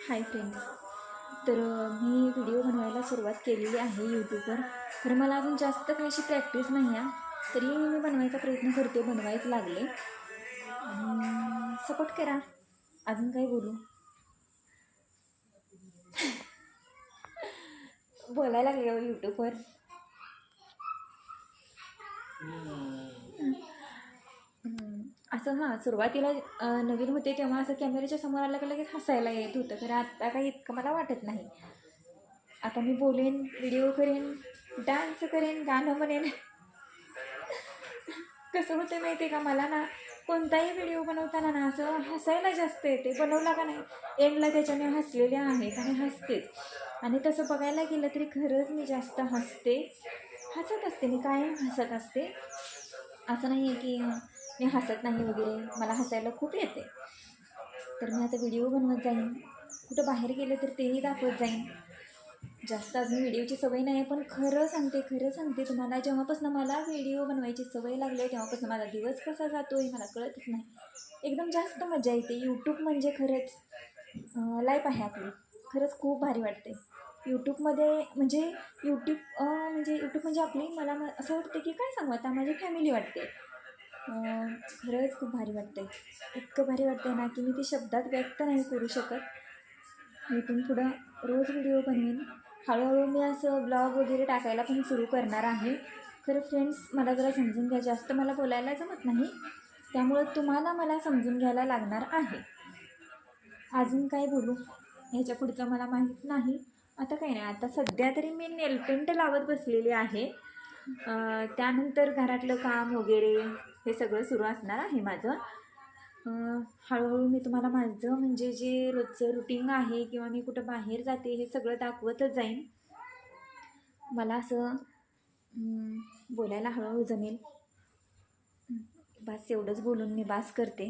Hi friends. तर मी video बनवायला सुरुवात केलेली आहे यूट्यूबवर. तर मला अजून जास्त काही अशी प्रॅक्टिस नाही आहे, तरी मी बनवायचा प्रयत्न करते, बनवायच लागले. आणि सपोर्ट करा. अजून काय बोलू, बोलायला लागले हो यूट्यूबवर. असं हां, सुरुवातीला नवीन होते तेव्हा असं कॅमेऱ्याच्या समोर आलं की लगेच हसायला येत होतं, तर आत्ता काही इतकं मला वाटत नाही. आता मी बोलेन, व्हिडिओ करेन, डान्स करेन, गाणं म्हणेन. कसं होतं माहिती आहे का, मला ना कोणताही व्हिडिओ बनवताना ना असं हसायला जास्त येते. बनवला का नाही एंडला त्याच्याने हसलेले आहेच आणि हसतेच. आणि तसं बघायला गेलं तरी खरंच मी जास्त हसते, हसत असते, मी कायम हसत असते. असं नाही आहे की मी हसत नाही वगैरे, मला हसायला खूप येते. तर मी आता व्हिडिओ बनवत जाईन, कुठं बाहेर गेले तर तेही दाखवत जाईन. जास्त अजून व्हिडिओची सवय नाही आहे, पण खरं सांगते तुम्हाला, जेव्हापासून मला व्हिडिओ बनवायची सवय लागली आहे तेव्हापासून माझा दिवस कसा जातो आहे मला कळतच नाही. एकदम जास्त मजा येते. यूट्यूब म्हणजे खरंच लाईफ आहे आपली. खरंच खूप भारी वाटते यूट्यूबमध्ये. म्हणजे यूट्यूब म्हणजे आपली, मला असं वाटतं की काय सांगू आता, माझी फॅमिली वाटते. खरंच खूप भारी वाटते. इतकं भारी वाटते ना की मी ती शब्दात व्यक्त नाही करू शकत. मी इथून पुढं रोज व्हिडिओ बनवीन. हळूहळू मी असं ब्लॉग वगैरे टाकायला पण सुरू करणार आहे. खरं फ्रेंड्स, मला जरा समजून घ्या, जास्त मला बोलायला जमत नाही, त्यामुळं तुम्हाला मला समजून घ्यायला लागणार आहे. अजून काय बोलू ह्याच्या पुढचं मला माहीत नाही. आता काही नाही, आता सध्या तरी मी नेलपेंट लावत बसलेली आहे. त्यानंतर घरातलं काम वगैरे हे सगळं सुरू असणार आहे माझं. हळूहळू मी तुम्हाला माझं म्हणजे जे रोजचं रुटीन आहे किंवा मी कुठं बाहेर जाते हे सगळं दाखवतच जाईन. मला असं बोलायला हळूहळू जमेल. बस एवढंच बोलून मी बास करते.